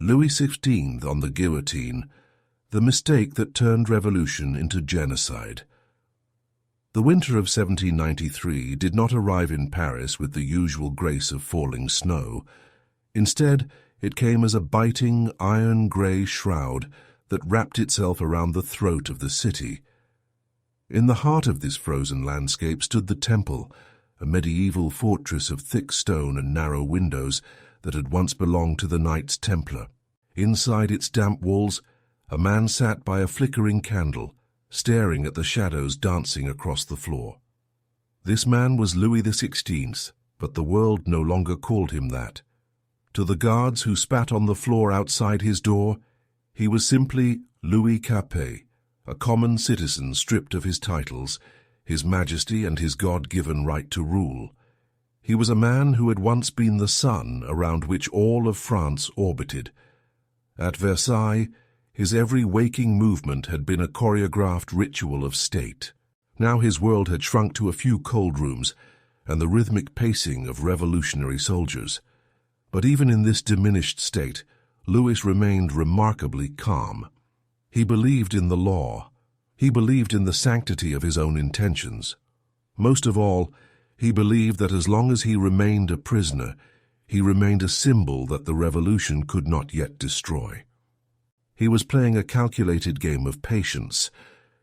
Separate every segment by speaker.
Speaker 1: Louis XVI on the guillotine, the mistake that turned revolution into genocide. The winter of 1793 did not arrive in Paris with the usual grace of falling snow. Instead, it came as a biting, iron-grey shroud that wrapped itself around the throat of the city. In the heart of this frozen landscape stood the Temple, a medieval fortress of thick stone and narrow windows that had once belonged to the Knights Templar. Inside its damp walls, a man sat by a flickering candle, staring at the shadows dancing across the floor. This man was Louis XVI, but the world no longer called him that. To the guards who spat on the floor outside his door, he was simply Louis Capet, a common citizen stripped of his titles, his majesty and his God-given right to rule. He was a man who had once been the sun around which all of France orbited. At Versailles, his every waking movement had been a choreographed ritual of state. Now his world had shrunk to a few cold rooms and the rhythmic pacing of revolutionary soldiers. But even in this diminished state, Louis remained remarkably calm. He believed in the law. He believed in the sanctity of his own intentions. Most of all, he believed that as long as he remained a prisoner, he remained a symbol that the revolution could not yet destroy. He was playing a calculated game of patience,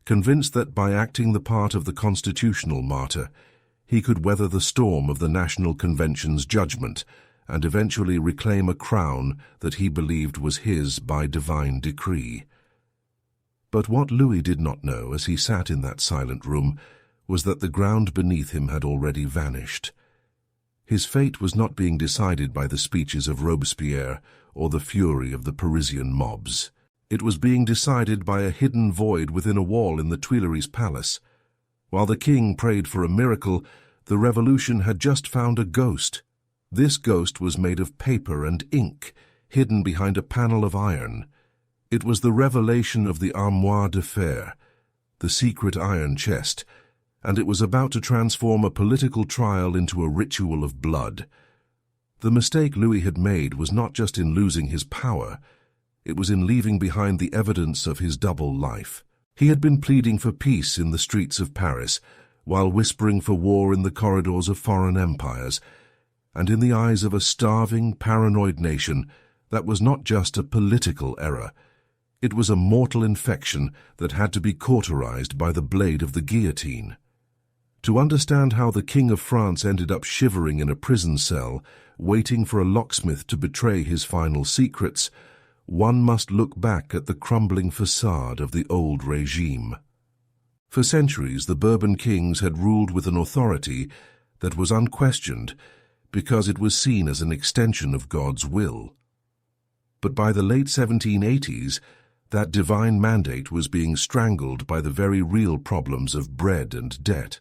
Speaker 1: convinced that by acting the part of the constitutional martyr, he could weather the storm of the National Convention's judgment and eventually reclaim a crown that he believed was his by divine decree. But what Louis did not know as he sat in that silent room was that the ground beneath him had already vanished. His fate was not being decided by the speeches of Robespierre or the fury of the Parisian mobs. It was being decided by a hidden void within a wall in the Tuileries Palace. While the king prayed for a miracle, the revolution had just found a ghost. This ghost was made of paper and ink, hidden behind a panel of iron. It was the revelation of the armoire de fer, the secret iron chest, and it was about to transform a political trial into a ritual of blood. The mistake Louis had made was not just in losing his power, it was in leaving behind the evidence of his double life. He had been pleading for peace in the streets of Paris, while whispering for war in the corridors of foreign empires, and in the eyes of a starving, paranoid nation, that was not just a political error. It was a mortal infection that had to be cauterized by the blade of the guillotine. To understand how the King of France ended up shivering in a prison cell, waiting for a locksmith to betray his final secrets, one must look back at the crumbling facade of the old regime. For centuries, the Bourbon kings had ruled with an authority that was unquestioned because it was seen as an extension of God's will. But by the late 1780s, that divine mandate was being strangled by the very real problems of bread and debt.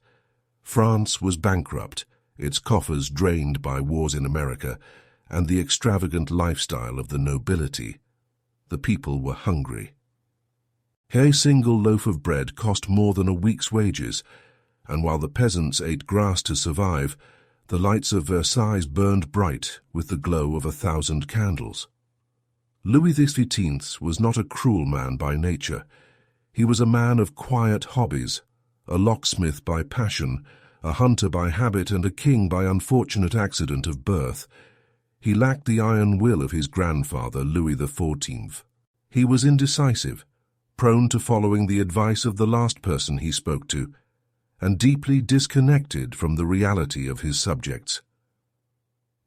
Speaker 1: France was bankrupt, its coffers drained by wars in America, and the extravagant lifestyle of the nobility. The people were hungry. A single loaf of bread cost more than a week's wages, and while the peasants ate grass to survive, the lights of Versailles burned bright with the glow of 1,000 candles. Louis XV was not a cruel man by nature. He was a man of quiet hobbies, a locksmith by passion, a hunter by habit, and a king by unfortunate accident of birth. He lacked the iron will of his grandfather, Louis XIV. He was indecisive, prone to following the advice of the last person he spoke to, and deeply disconnected from the reality of his subjects.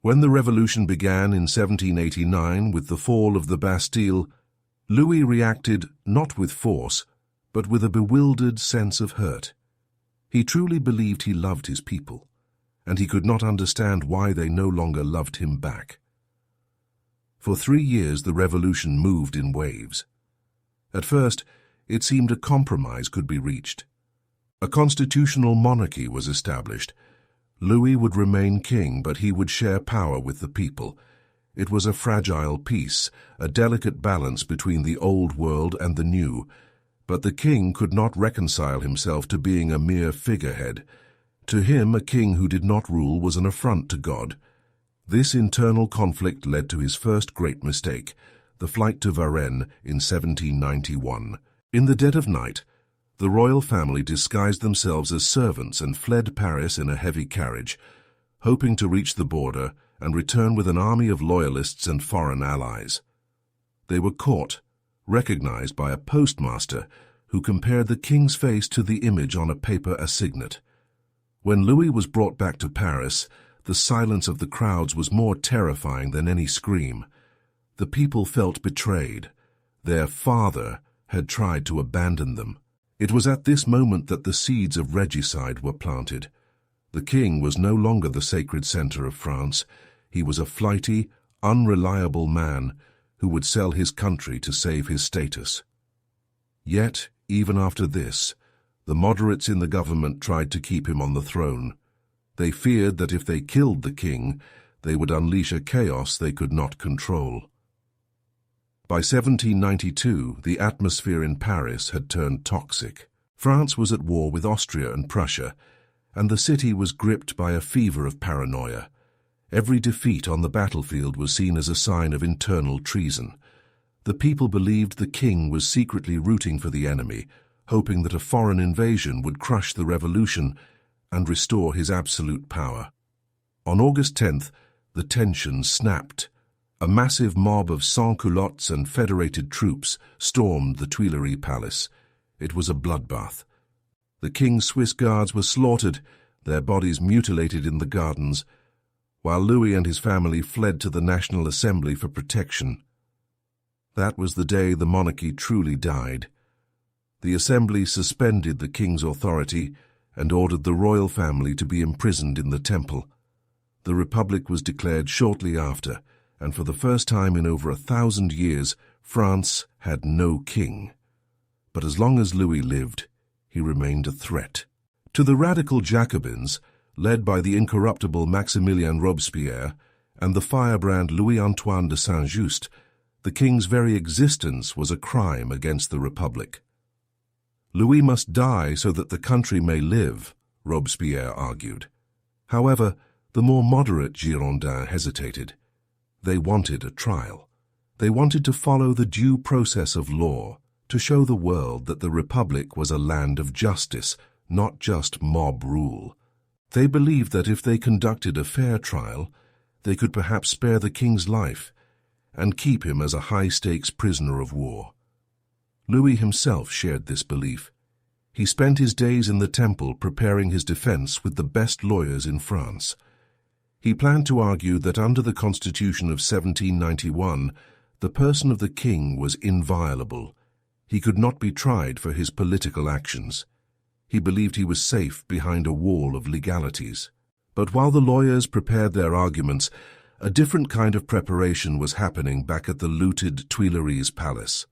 Speaker 1: When the revolution began in 1789 with the fall of the Bastille, Louis reacted not with force, but with a bewildered sense of hurt. He truly believed he loved his people, and he could not understand why they no longer loved him back. For 3 years the revolution moved in waves. At first, it seemed a compromise could be reached. A constitutional monarchy was established. Louis would remain king, but he would share power with the people. It was a fragile peace, a delicate balance between the old world and the new, but the king could not reconcile himself to being a mere figurehead. To him, a king who did not rule was an affront to God. This internal conflict led to his first great mistake, the flight to Varennes in 1791. In the dead of night, the royal family disguised themselves as servants and fled Paris in a heavy carriage, hoping to reach the border and return with an army of loyalists and foreign allies. They were caught, recognized by a postmaster who compared the king's face to the image on a paper assignat. When Louis was brought back to Paris, the silence of the crowds was more terrifying than any scream. The people felt betrayed. Their father had tried to abandon them. It was at this moment that the seeds of regicide were planted. The king was no longer the sacred center of France. He was a flighty, unreliable man who would sell his country to save his status. Yet, even after this, the moderates in the government tried to keep him on the throne. They feared that if they killed the king, they would unleash a chaos they could not control. By 1792, the atmosphere in Paris had turned toxic. France was at war with Austria and Prussia, and the city was gripped by a fever of paranoia. Every defeat on the battlefield was seen as a sign of internal treason. The people believed the king was secretly rooting for the enemy, hoping that a foreign invasion would crush the revolution and restore his absolute power. On August 10th, the tension snapped. A massive mob of sans-culottes and federated troops stormed the Tuileries Palace. It was a bloodbath. The king's Swiss guards were slaughtered, their bodies mutilated in the gardens, while Louis and his family fled to the National Assembly for protection. That was the day the monarchy truly died. The Assembly suspended the king's authority and ordered the royal family to be imprisoned in the Temple. The Republic was declared shortly after, and for the first time in over 1,000 years, France had no king. But as long as Louis lived, he remained a threat. To the radical Jacobins, led by the incorruptible Maximilien Robespierre and the firebrand Louis-Antoine de Saint-Just, the king's very existence was a crime against the Republic. Louis must die so that the country may live, Robespierre argued. However, the more moderate Girondins hesitated. They wanted a trial. They wanted to follow the due process of law, to show the world that the Republic was a land of justice, not just mob rule. They believed that if they conducted a fair trial, they could perhaps spare the king's life and keep him as a high-stakes prisoner of war. Louis himself shared this belief. He spent his days in the Temple preparing his defense with the best lawyers in France. He planned to argue that under the Constitution of 1791, the person of the king was inviolable. He could not be tried for his political actions. He believed he was safe behind a wall of legalities. But while the lawyers prepared their arguments, a different kind of preparation was happening back at the looted Tuileries Palace.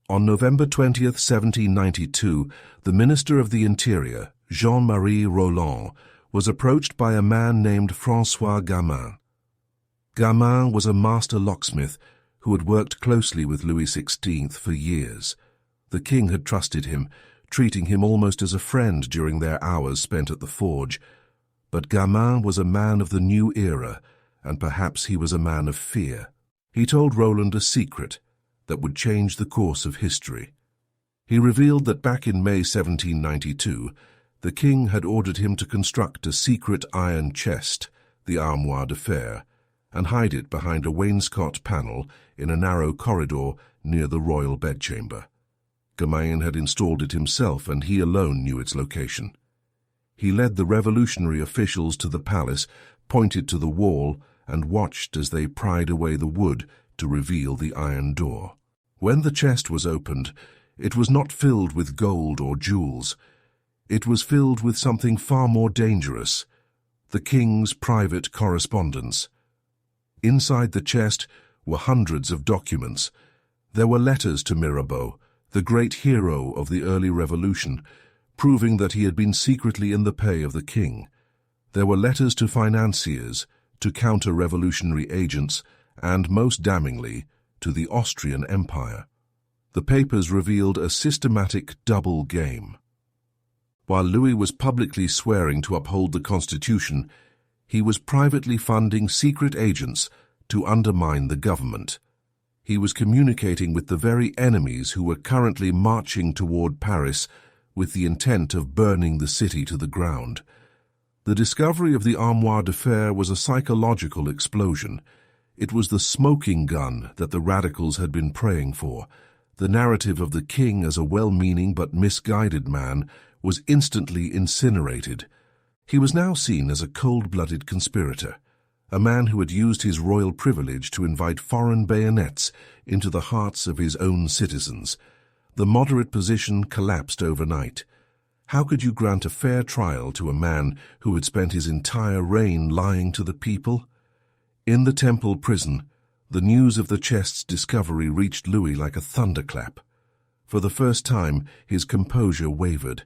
Speaker 1: On November 20th, 1792, the Minister of the Interior, Jean-Marie Roland, was approached by a man named François Gamin. Gamin was a master locksmith who had worked closely with Louis XVI for years. The king had trusted him, treating him almost as a friend during their hours spent at the forge. But Gamin was a man of the new era, and perhaps he was a man of fear. He told Roland a secret that would change the course of history. He revealed that back in May 1792, the king had ordered him to construct a secret iron chest, the armoire de fer, and hide it behind a wainscot panel in a narrow corridor near the royal bedchamber. Gamin had installed it himself, and he alone knew its location. He led the revolutionary officials to the palace, pointed to the wall, and watched as they pried away the wood to reveal the iron door. When the chest was opened, it was not filled with gold or jewels. It was filled with something far more dangerous, the king's private correspondence. Inside the chest were hundreds of documents. There were letters to Mirabeau, the great hero of the early revolution, proving that he had been secretly in the pay of the king. There were letters to financiers, to counter-revolutionary agents, and, most damningly, to the Austrian Empire. The papers revealed a systematic double game. While Louis was publicly swearing to uphold the Constitution, he was privately funding secret agents to undermine the government. He was communicating with the very enemies who were currently marching toward Paris with the intent of burning the city to the ground. The discovery of the armoire de fer was a psychological explosion. It was the smoking gun that the radicals had been praying for. The narrative of the king as a well-meaning but misguided man was instantly incinerated. He was now seen as a cold-blooded conspirator, a man who had used his royal privilege to invite foreign bayonets into the hearts of his own citizens. The moderate position collapsed overnight. How could you grant a fair trial to a man who had spent his entire reign lying to the people? In the Temple prison, the news of the chest's discovery reached Louis like a thunderclap. For the first time, his composure wavered.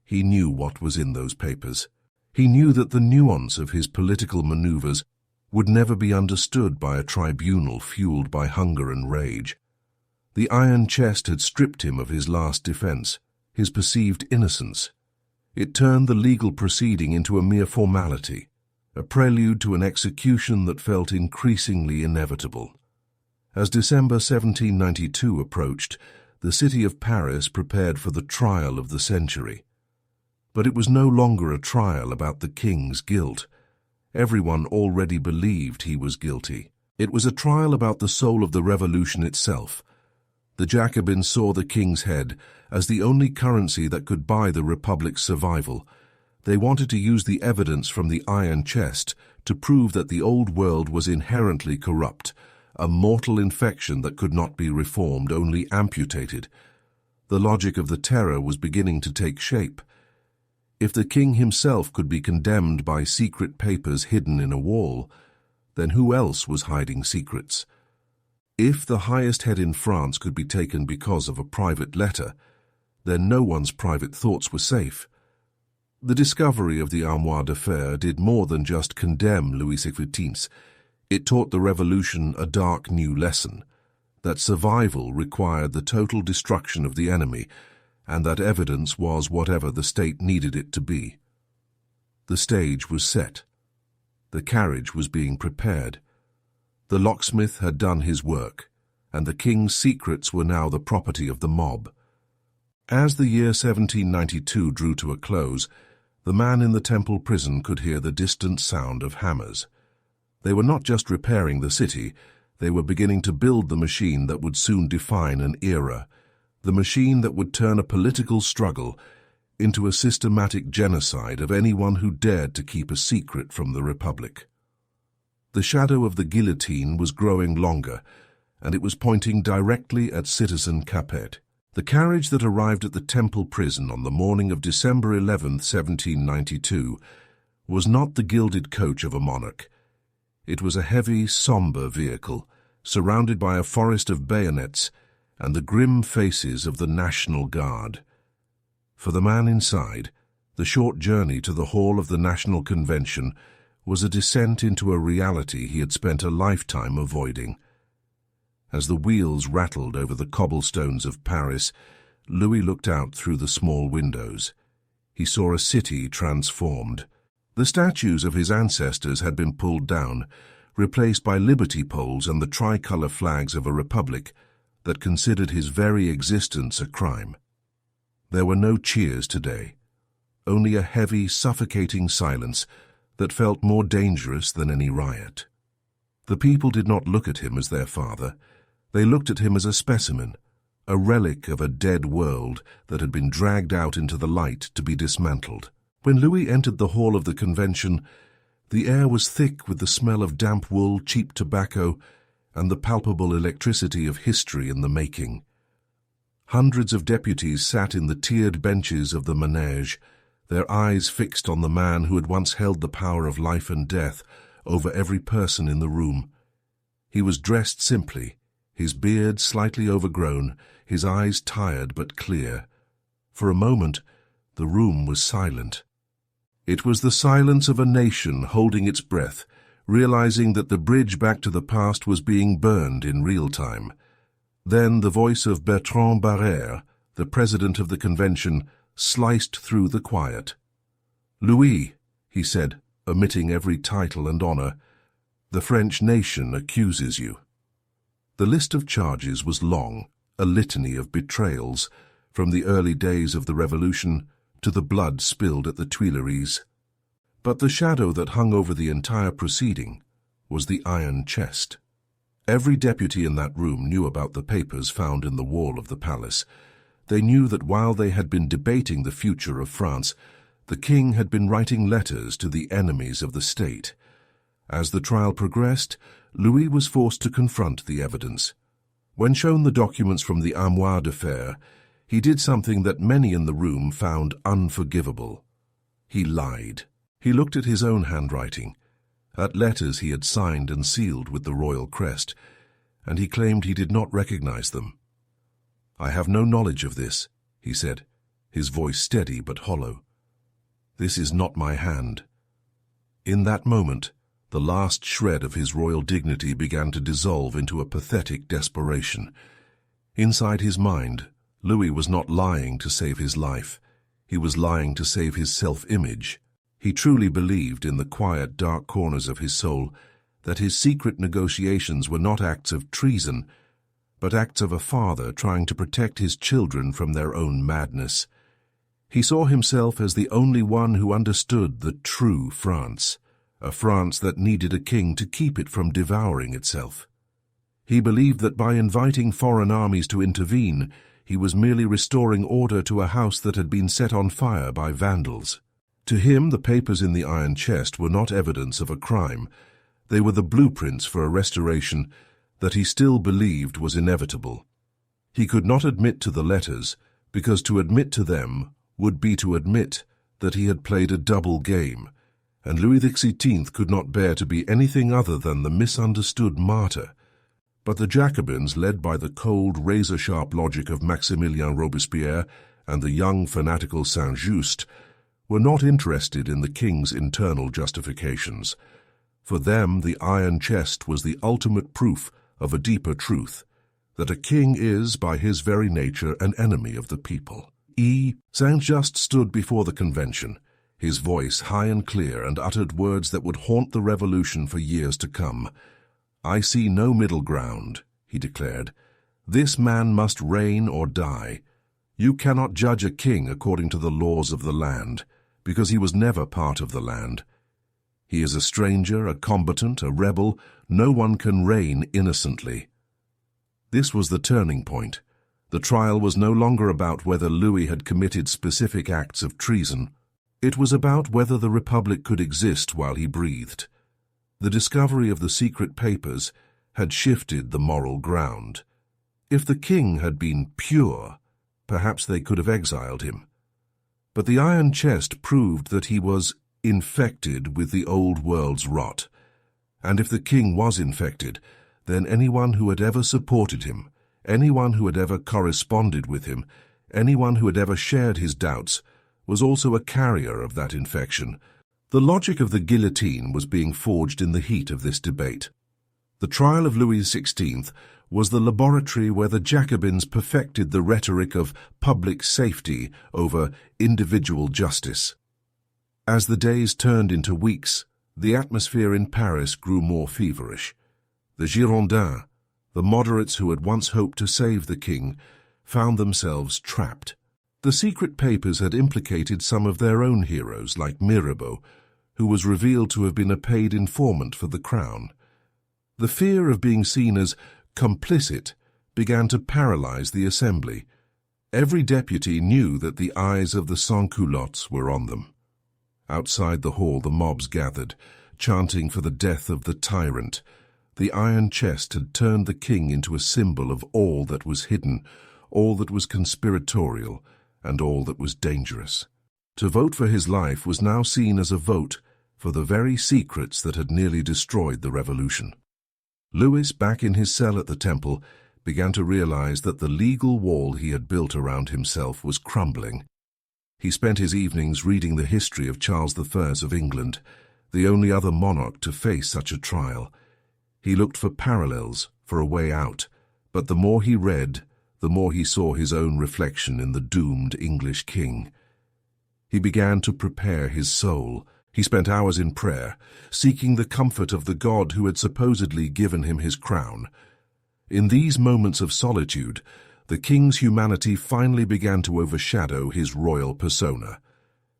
Speaker 1: He knew what was in those papers. He knew that the nuance of his political maneuvers would never be understood by a tribunal fueled by hunger and rage. The iron chest had stripped him of his last defense, his perceived innocence. It turned the legal proceeding into a mere formality, a prelude to an execution that felt increasingly inevitable. As December 1792 approached, the city of Paris prepared for the trial of the century. But it was no longer a trial about the king's guilt. Everyone already believed he was guilty. It was a trial about the soul of the revolution itself. The Jacobins saw the king's head as the only currency that could buy the Republic's survival. They wanted to use the evidence from the iron chest to prove that the old world was inherently corrupt, a mortal infection that could not be reformed, only amputated. The logic of the terror was beginning to take shape. If the king himself could be condemned by secret papers hidden in a wall, then who else was hiding secrets? If the highest head in France could be taken because of a private letter, then no one's private thoughts were safe. The discovery of the armoire de fer did more than just condemn Louis XVI. It taught the revolution a dark new lesson, that survival required the total destruction of the enemy, and that evidence was whatever the state needed it to be. The stage was set. The carriage was being prepared. The locksmith had done his work, and the king's secrets were now the property of the mob. As the year 1792 drew to a close, the man in the Temple prison could hear the distant sound of hammers. They were not just repairing the city, they were beginning to build the machine that would soon define an era, the machine that would turn a political struggle into a systematic genocide of anyone who dared to keep a secret from the Republic. The shadow of the guillotine was growing longer, and it was pointing directly at Citizen Capet. The carriage that arrived at the Temple prison on the morning of December 11, 1792, was not the gilded coach of a monarch. It was a heavy, somber vehicle, surrounded by a forest of bayonets and the grim faces of the National Guard. For the man inside, the short journey to the hall of the National Convention was a descent into a reality he had spent a lifetime avoiding. As the wheels rattled over the cobblestones of Paris, Louis looked out through the small windows. He saw a city transformed. The statues of his ancestors had been pulled down, replaced by liberty poles and the tricolour flags of a republic that considered his very existence a crime. There were no cheers today, only a heavy, suffocating silence that felt more dangerous than any riot. The people did not look at him as their father. They looked at him as a specimen, a relic of a dead world that had been dragged out into the light to be dismantled. When Louis entered the hall of the convention, the air was thick with the smell of damp wool, cheap tobacco, and the palpable electricity of history in the making. Hundreds of deputies sat in the tiered benches of the manège, their eyes fixed on the man who had once held the power of life and death over every person in the room. He was dressed simply, his beard slightly overgrown, his eyes tired but clear. For a moment, the room was silent. It was the silence of a nation holding its breath, realizing that the bridge back to the past was being burned in real time. Then the voice of Bertrand Barrère, the president of the convention, sliced through the quiet. "Louis," he said, omitting every title and honor, "the French nation accuses you." The list of charges was long, a litany of betrayals, from the early days of the Revolution to the blood spilled at the Tuileries. But the shadow that hung over the entire proceeding was the iron chest. Every deputy in that room knew about the papers found in the wall of the palace. They knew that while they had been debating the future of France, the king had been writing letters to the enemies of the state. As the trial progressed, Louis was forced to confront the evidence. When shown the documents from the armoire de fer, he did something that many in the room found unforgivable. He lied. He looked at his own handwriting, at letters he had signed and sealed with the royal crest, and he claimed he did not recognize them. "I have no knowledge of this," he said, his voice steady but hollow. "This is not my hand." In that moment, the last shred of his royal dignity began to dissolve into a pathetic desperation. Inside his mind, Louis was not lying to save his life. He was lying to save his self-image. He truly believed in the quiet, dark corners of his soul that his secret negotiations were not acts of treason, but acts of a father trying to protect his children from their own madness. He saw himself as the only one who understood the true France, a France that needed a king to keep it from devouring itself. He believed that by inviting foreign armies to intervene, he was merely restoring order to a house that had been set on fire by vandals. To him, the papers in the iron chest were not evidence of a crime. They were the blueprints for a restoration that he still believed was inevitable. He could not admit to the letters, because to admit to them would be to admit that he had played a double game, and Louis XVI could not bear to be anything other than the misunderstood martyr. But the Jacobins, led by the cold, razor-sharp logic of Maximilien Robespierre and the young, fanatical Saint-Just, were not interested in the king's internal justifications. For them, the iron chest was the ultimate proof of a deeper truth, that a king is, by his very nature, an enemy of the people. Saint-Just stood before the convention, his voice high and clear, and uttered words that would haunt the revolution for years to come. "I see no middle ground," he declared. "This man must reign or die. You cannot judge a king according to the laws of the land, because he was never part of the land. He is a stranger, a combatant, a rebel. No one can reign innocently." This was the turning point. The trial was no longer about whether Louis had committed specific acts of treason. It was about whether the Republic could exist while he breathed. The discovery of the secret papers had shifted the moral ground. If the king had been pure, perhaps they could have exiled him. But the iron chest proved that he was infected with the old world's rot. And if the king was infected, then anyone who had ever supported him, anyone who had ever corresponded with him, anyone who had ever shared his doubts, was also a carrier of that infection. The logic of the guillotine was being forged in the heat of this debate. The trial of Louis XVI was the laboratory where the Jacobins perfected the rhetoric of public safety over individual justice. As the days turned into weeks, the atmosphere in Paris grew more feverish. The Girondins, the moderates who had once hoped to save the king, found themselves trapped. The secret papers had implicated some of their own heroes, like Mirabeau, who was revealed to have been a paid informant for the crown. The fear of being seen as complicit began to paralyze the assembly. Every deputy knew that the eyes of the sans-culottes were on them. Outside the hall the mobs gathered, chanting for the death of the tyrant. The iron chest had turned the king into a symbol of all that was hidden, all that was conspiratorial, and all that was dangerous. To vote for his life was now seen as a vote for the very secrets that had nearly destroyed the revolution. Louis, back in his cell at the Temple, began to realize that the legal wall he had built around himself was crumbling. He spent his evenings reading the history of Charles I of England, the only other monarch to face such a trial. He looked for parallels, for a way out, but the more he read, the more he saw his own reflection in the doomed English king. He began to prepare his soul. He spent hours in prayer, seeking the comfort of the God who had supposedly given him his crown. In these moments of solitude, the king's humanity finally began to overshadow his royal persona.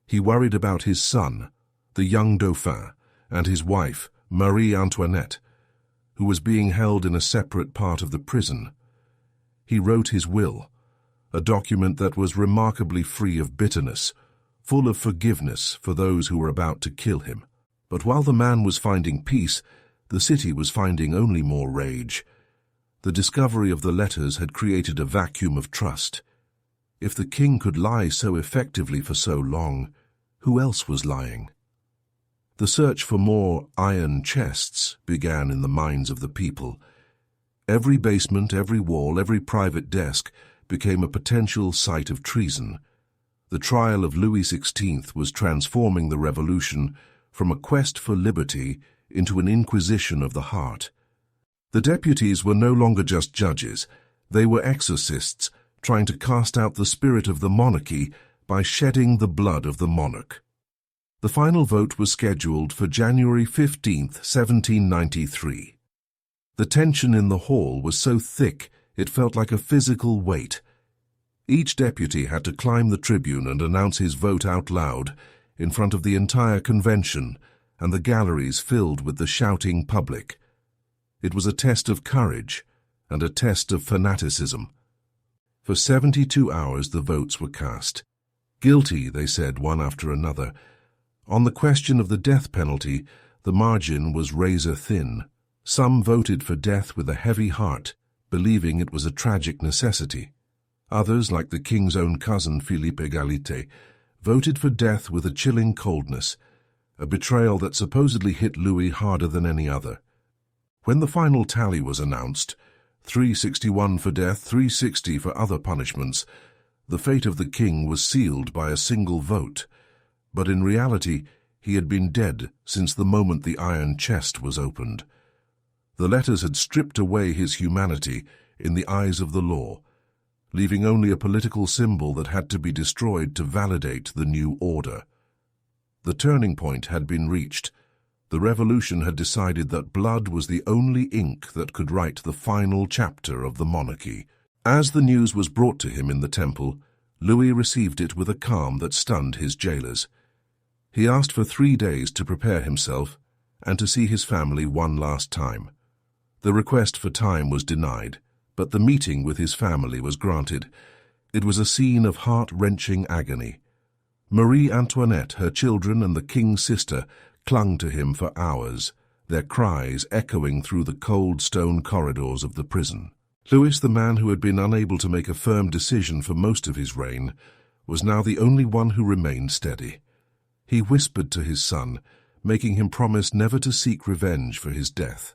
Speaker 1: He worried about his son, the young Dauphin, and his wife, Marie Antoinette, who was being held in a separate part of the prison. He wrote his will, a document that was remarkably free of bitterness, full of forgiveness for those who were about to kill him. But while the man was finding peace, the city was finding only more rage. The discovery of the letters had created a vacuum of trust. If the king could lie so effectively for so long, who else was lying? The search for more iron chests began in the minds of the people. Every basement, every wall, every private desk became a potential site of treason. The trial of Louis XVI was transforming the revolution from a quest for liberty into an inquisition of the heart. The deputies were no longer just judges. They were exorcists, trying to cast out the spirit of the monarchy by shedding the blood of the monarch. The final vote was scheduled for January 15, 1793. The tension in the hall was so thick it felt like a physical weight. Each deputy had to climb the tribune and announce his vote out loud in front of the entire convention and the galleries filled with the shouting public. It was a test of courage and a test of fanaticism. For 72 hours the votes were cast. Guilty, they said one after another. On the question of the death penalty, the margin was razor thin. Some voted for death with a heavy heart, believing it was a tragic necessity. Others, like the king's own cousin Philippe Égalité, voted for death with a chilling coldness, a betrayal that supposedly hit Louis harder than any other. When the final tally was announced, 361 for death, 360 for other punishments, the fate of the king was sealed by a single vote. But in reality, he had been dead since the moment the iron chest was opened. The letters had stripped away his humanity in the eyes of the law, leaving only a political symbol that had to be destroyed to validate the new order. The turning point had been reached. The revolution had decided that blood was the only ink that could write the final chapter of the monarchy. As the news was brought to him in the temple, Louis received it with a calm that stunned his jailers. He asked for 3 days to prepare himself and to see his family one last time. The request for time was denied, but the meeting with his family was granted. It was a scene of heart-wrenching agony. Marie Antoinette, her children, and the king's sister clung to him for hours, their cries echoing through the cold stone corridors of the prison. Louis, the man who had been unable to make a firm decision for most of his reign, was now the only one who remained steady. He whispered to his son, making him promise never to seek revenge for his death.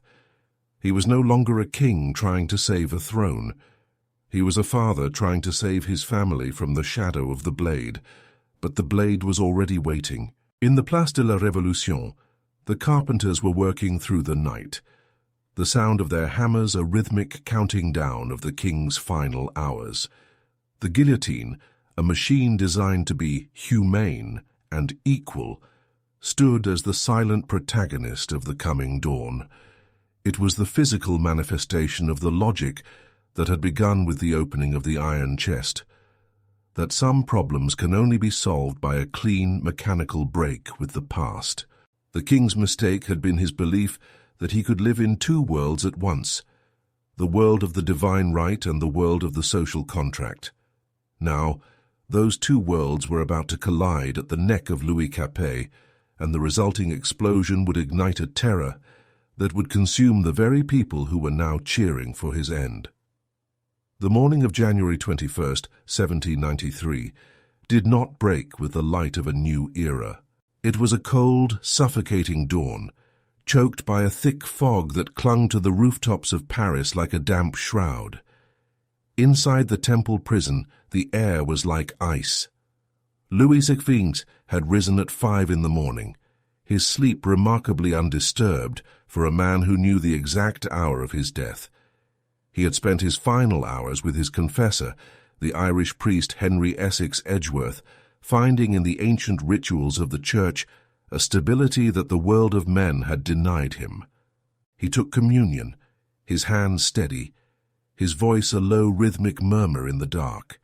Speaker 1: He was no longer a king trying to save a throne. He was a father trying to save his family from the shadow of the blade, but the blade was already waiting. In the Place de la Révolution, the carpenters were working through the night, the sound of their hammers a rhythmic counting down of the king's final hours. The guillotine, a machine designed to be humane and equal, stood as the silent protagonist of the coming dawn. It was the physical manifestation of the logic that had begun with the opening of the iron chest, that some problems can only be solved by a clean, mechanical break with the past. The king's mistake had been his belief that he could live in 2 worlds at once, the world of the divine right and the world of the social contract. Now, those 2 worlds were about to collide at the neck of Louis Capet, and the resulting explosion would ignite a terror that would consume the very people who were now cheering for his end. The morning of January 21st, 1793, did not break with the light of a new era. It was a cold, suffocating dawn, choked by a thick fog that clung to the rooftops of Paris like a damp shroud. Inside the temple prison, the air was like ice. Louis XVI had risen at 5 in the morning, his sleep remarkably undisturbed for a man who knew the exact hour of his death. He had spent his final hours with his confessor, the Irish priest Henry Essex Edgeworth, finding in the ancient rituals of the Church a stability that the world of men had denied him. He took communion, his hands steady, his voice a low rhythmic murmur in the dark.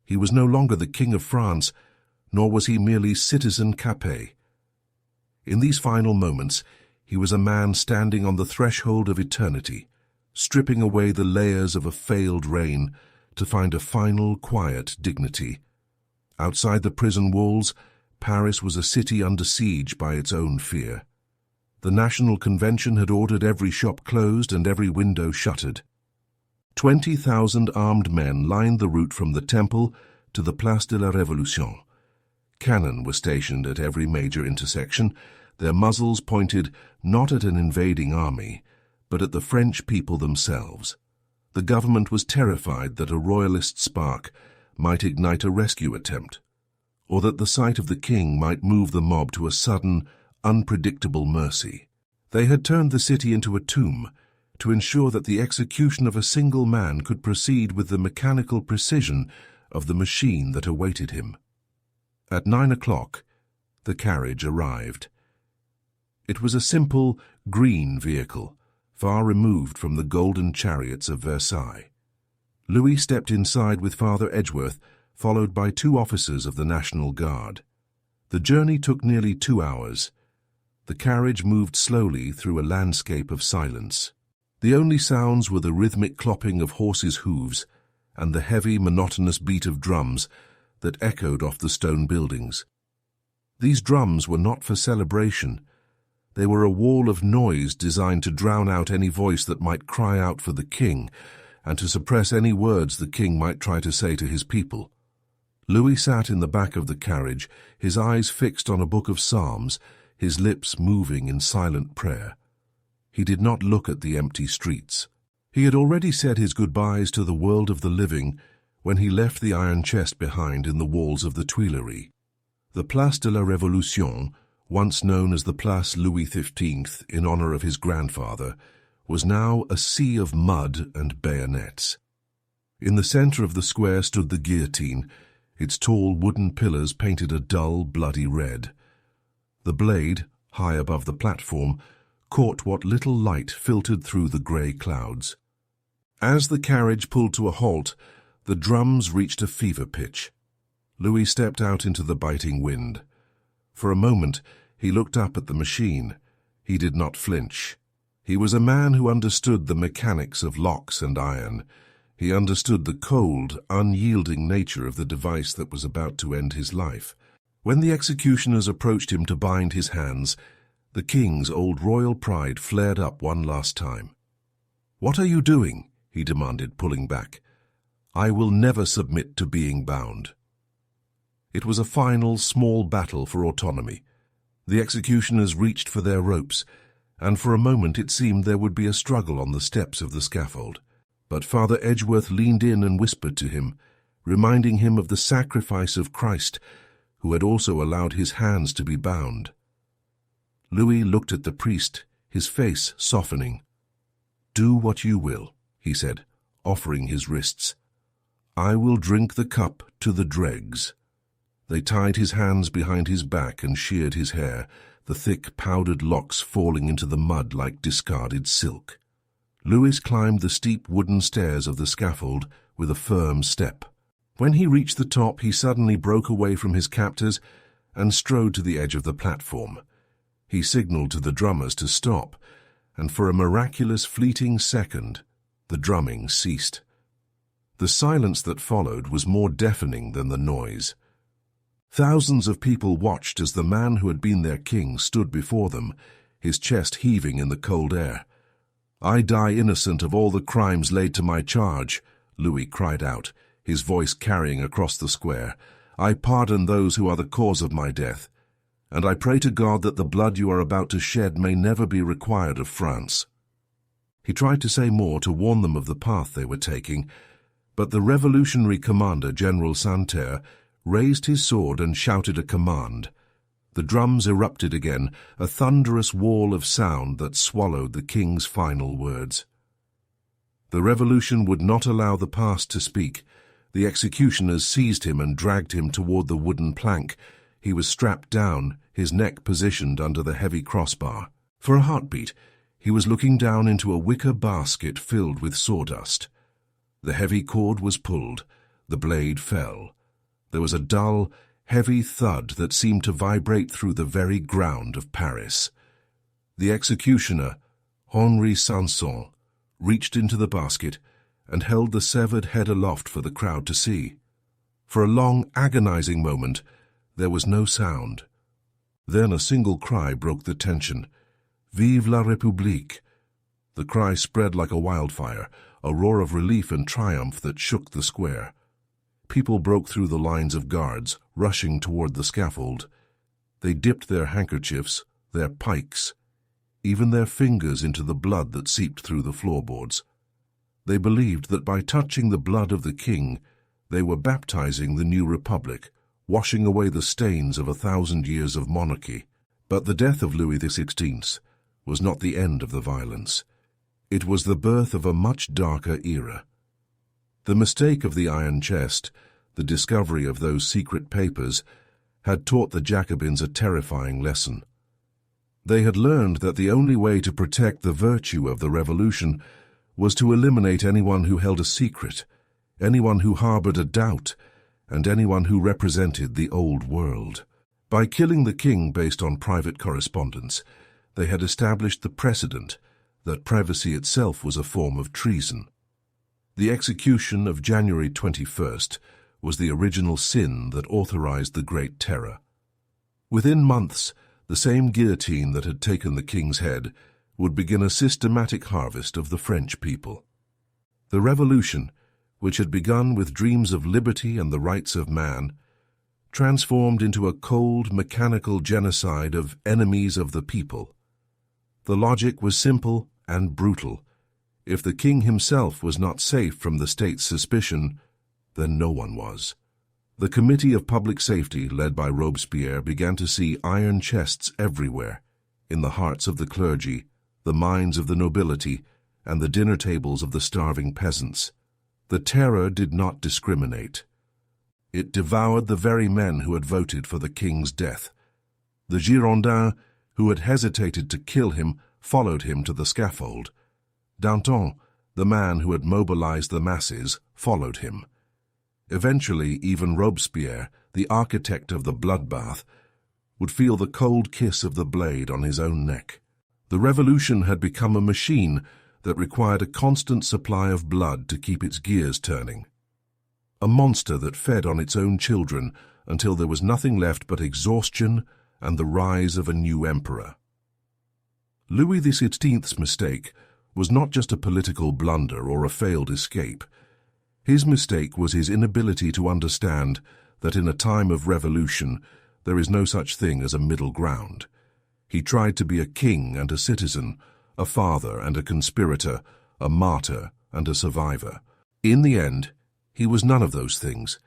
Speaker 1: He was no longer the King of France, nor was he merely citizen Capet. In these final moments, he was a man standing on the threshold of eternity, stripping away the layers of a failed reign to find a final, quiet dignity. Outside the prison walls, Paris was a city under siege by its own fear. The National Convention had ordered every shop closed and every window shuttered. 20,000 armed men lined the route from the Temple to the Place de la Révolution. Cannon were stationed at every major intersection, their muzzles pointed not at an invading army, but at the French people themselves. The government was terrified that a royalist spark might ignite a rescue attempt, or that the sight of the king might move the mob to a sudden, unpredictable mercy. They had turned the city into a tomb to ensure that the execution of a single man could proceed with the mechanical precision of the machine that awaited him. At 9 o'clock, the carriage arrived. It was a simple, green vehicle, far removed from the golden chariots of Versailles. Louis stepped inside with Father Edgeworth, followed by 2 officers of the National Guard. The journey took nearly 2 hours. The carriage moved slowly through a landscape of silence. The only sounds were the rhythmic clopping of horses' hooves and the heavy, monotonous beat of drums that echoed off the stone buildings. These drums were not for celebration. They were a wall of noise designed to drown out any voice that might cry out for the king and to suppress any words the king might try to say to his people. Louis sat in the back of the carriage, his eyes fixed on a book of Psalms, his lips moving in silent prayer. He did not look at the empty streets. He had already said his goodbyes to the world of the living when he left the iron chest behind in the walls of the Tuileries. The Place de la Révolution, once known as the Place Louis XV in honor of his grandfather, was now a sea of mud and bayonets. In the center of the square stood the guillotine, its tall wooden pillars painted a dull, bloody red. The blade, high above the platform, caught what little light filtered through the grey clouds. As the carriage pulled to a halt, the drums reached a fever pitch. Louis stepped out into the biting wind. For a moment, he looked up at the machine. He did not flinch. He was a man who understood the mechanics of locks and iron. He understood the cold, unyielding nature of the device that was about to end his life. When the executioners approached him to bind his hands, the king's old royal pride flared up one last time. "What are you doing?" he demanded, pulling back. "I will never submit to being bound." It was a final, small battle for autonomy. The executioners reached for their ropes, and for a moment it seemed there would be a struggle on the steps of the scaffold. But Father Edgeworth leaned in and whispered to him, reminding him of the sacrifice of Christ, who had also allowed his hands to be bound. Louis looked at the priest, his face softening. "Do what you will," he said, offering his wrists. "I will drink the cup to the dregs." They tied his hands behind his back and sheared his hair, the thick, powdered locks falling into the mud like discarded silk. Louis climbed the steep wooden stairs of the scaffold with a firm step. When he reached the top, he suddenly broke away from his captors and strode to the edge of the platform. He signaled to the drummers to stop, and for a miraculous fleeting second, the drumming ceased. The silence that followed was more deafening than the noise. Thousands of people watched as the man who had been their king stood before them, his chest heaving in the cold air. "I die innocent of all the crimes laid to my charge," Louis cried out, his voice carrying across the square. "I pardon those who are the cause of my death, and I pray to God that the blood you are about to shed may never be required of France." He tried to say more to warn them of the path they were taking, but the revolutionary commander, General Santerre, raised his sword and shouted a command. The drums erupted again, a thunderous wall of sound that swallowed the king's final words. The revolution would not allow the past to speak. The executioners seized him and dragged him toward the wooden plank. He was strapped down, his neck positioned under the heavy crossbar. For a heartbeat, he was looking down into a wicker basket filled with sawdust. The heavy cord was pulled. The blade fell. There was a dull, heavy thud that seemed to vibrate through the very ground of Paris. The executioner, Henri Sanson, reached into the basket and held the severed head aloft for the crowd to see. For a long, agonizing moment, there was no sound. Then a single cry broke the tension. "Vive la République!" The cry spread like a wildfire, a roar of relief and triumph that shook the square. People broke through the lines of guards, rushing toward the scaffold. They dipped their handkerchiefs, their pikes, even their fingers into the blood that seeped through the floorboards. They believed that by touching the blood of the king, they were baptizing the new republic, washing away the stains of 1,000 years of monarchy. But the death of Louis XVI was not the end of the violence. It was the birth of a much darker era. The mistake of the iron chest, the discovery of those secret papers, had taught the Jacobins a terrifying lesson. They had learned that the only way to protect the virtue of the revolution was to eliminate anyone who held a secret, anyone who harbored a doubt, and anyone who represented the old world. By killing the king based on private correspondence, they had established the precedent that privacy itself was a form of treason. The execution of January 21st was the original sin that authorized the Great Terror. Within months, the same guillotine that had taken the king's head would begin a systematic harvest of the French people. The revolution, which had begun with dreams of liberty and the rights of man, transformed into a cold, mechanical genocide of enemies of the people. The logic was simple and brutal. If the king himself was not safe from the state's suspicion, then no one was. The Committee of Public Safety, led by Robespierre, began to see iron chests everywhere, in the hearts of the clergy, the minds of the nobility, and the dinner tables of the starving peasants. The terror did not discriminate. It devoured the very men who had voted for the king's death. The Girondins, who had hesitated to kill him, followed him to the scaffold. Danton, the man who had mobilized the masses, followed him. Eventually, even Robespierre, the architect of the bloodbath, would feel the cold kiss of the blade on his own neck. The revolution had become a machine that required a constant supply of blood to keep its gears turning. A monster that fed on its own children until there was nothing left but exhaustion and the rise of a new emperor. Louis XVI's mistake was not just a political blunder or a failed escape. His mistake was his inability to understand that in a time of revolution there is no such thing as a middle ground. He tried to be a king and a citizen, a father and a conspirator, a martyr and a survivor. In the end, he was none of those things.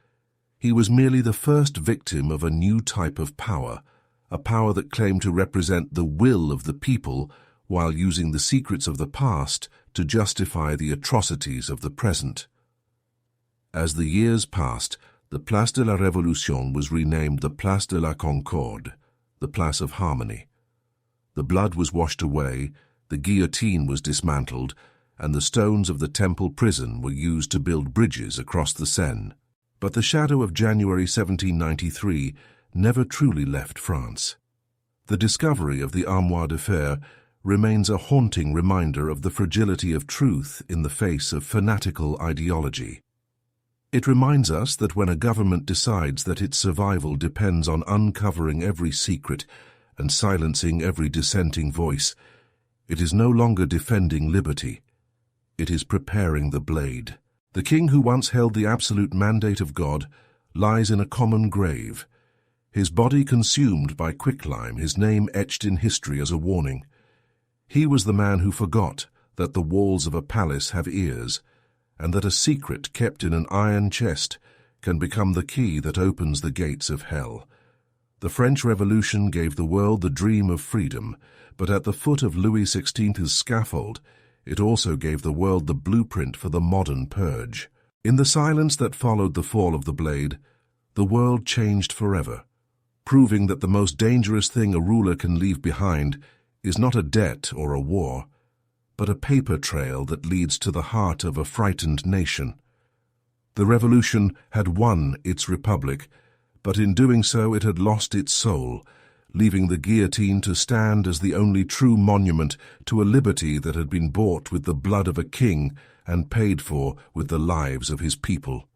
Speaker 1: He was merely the first victim of a new type of power, a power that claimed to represent the will of the people while using the secrets of the past to justify the atrocities of the present. As the years passed, the Place de la Révolution was renamed the Place de la Concorde, the Place of Harmony. The blood was washed away, the guillotine was dismantled, and the stones of the Temple prison were used to build bridges across the Seine. But the shadow of January 1793 never truly left France. The discovery of the Armoire de Fer remains a haunting reminder of the fragility of truth in the face of fanatical ideology. It reminds us that when a government decides that its survival depends on uncovering every secret and silencing every dissenting voice, it is no longer defending liberty. It is preparing the blade. The king who once held the absolute mandate of God lies in a common grave, his body consumed by quicklime, his name etched in history as a warning. He was the man who forgot that the walls of a palace have ears, and that a secret kept in an iron chest can become the key that opens the gates of hell. The French Revolution gave the world the dream of freedom, but at the foot of Louis XVI's scaffold, it also gave the world the blueprint for the modern purge. In the silence that followed the fall of the blade, the world changed forever, proving that the most dangerous thing a ruler can leave behind is not a debt or a war, but a paper trail that leads to the heart of a frightened nation. The revolution had won its republic, but in doing so it had lost its soul, leaving the guillotine to stand as the only true monument to a liberty that had been bought with the blood of a king and paid for with the lives of his people.